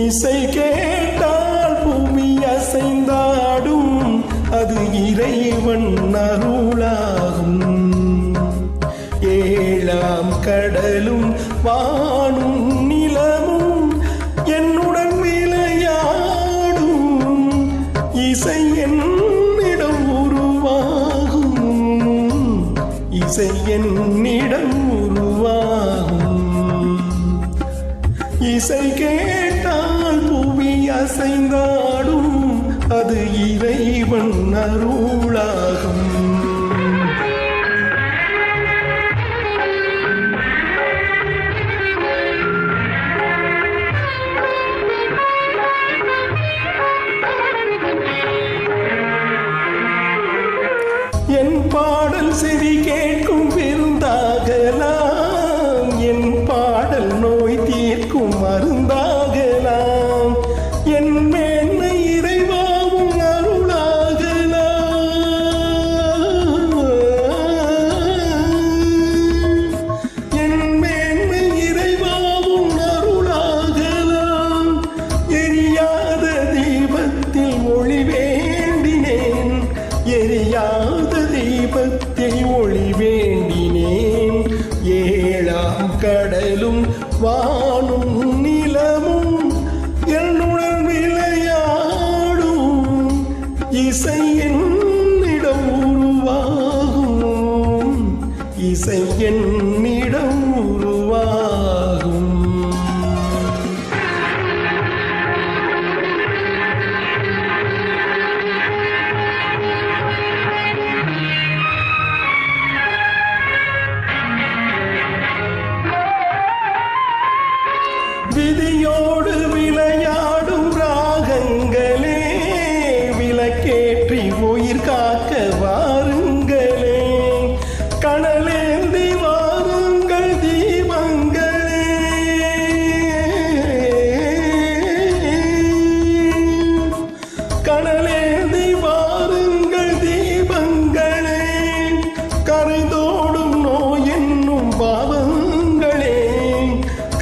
இசை கேட்டால் பூமி அசைந்தாடும், அது இறைவன் அருளாகும். ஏழாம் கடலும் வானும் நிலமும் என்னுடன் விளையாடும், இசை என்னிடம் உருவாகும், இசை என்னிடம் உருவாகும். இசை கேட்டால் புவி அசைந்தாடும், அது இறைவன் அருளாகும். என் பாடல் செவி கேட்கும் பெருந்தாகலாம், என் பாடல் நோய் தீர்க்கும் மருந்தாகலாம், என் மேன்மை இறைவாவும் அருளாகலாம், என் மேன்மை இறைவாவும் அருளாகலாம். எரியாத தீபத்தில் ஒளி வேண்டினேன், எரியாத தீபத்தில் ஒளி வேண்டினேன். ஏழாம் கடலும் வானும் நிலமும் என்னுடன் விளையாடும், இசை என்னிடம் உருவாகும், இசை என்னிடம் உருவாகும். விதியோடு விளையாடும் ராகங்களே, விளக்கேற்றி உயிர் காக்க வாருங்களே, கனலேந்தி வாருங்கள் தீபங்களே, கனலேந்தி வாருங்கள் தீபங்களே, கரைந்தோடும் நோய் என்னும் பாவங்களே,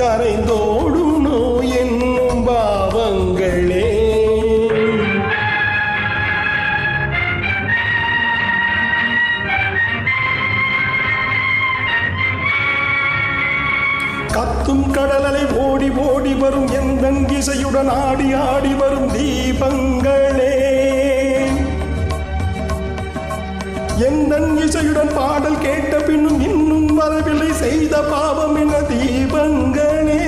கரைந்தோடும் நோய் என்னும் பாவங்களே. கத்தும் கடலலை ஓடி ஓடி வரும் எந்தன் இசையுடன் ஆடி ஆடி வரும் தீபங்களே, எந்தன் இசையுடன் பாடல் கேட்ட பின்னும் இன்னும் வரவில்லை செய்த பாவம் என தீபங்களே.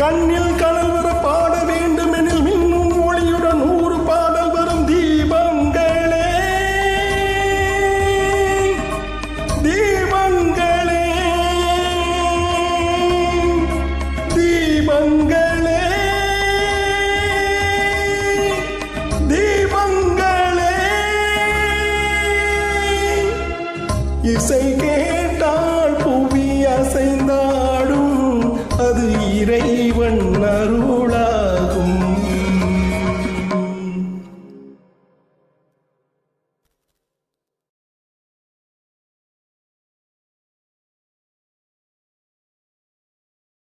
கண்ணில் கனல் வர பாட வேண்டும் எனில் மின்னும் ஒளியுடன் 100 பாடல் வரும் தீபங்களே, தீபங்களே, தீபங்களே, தீபங்களே. இசை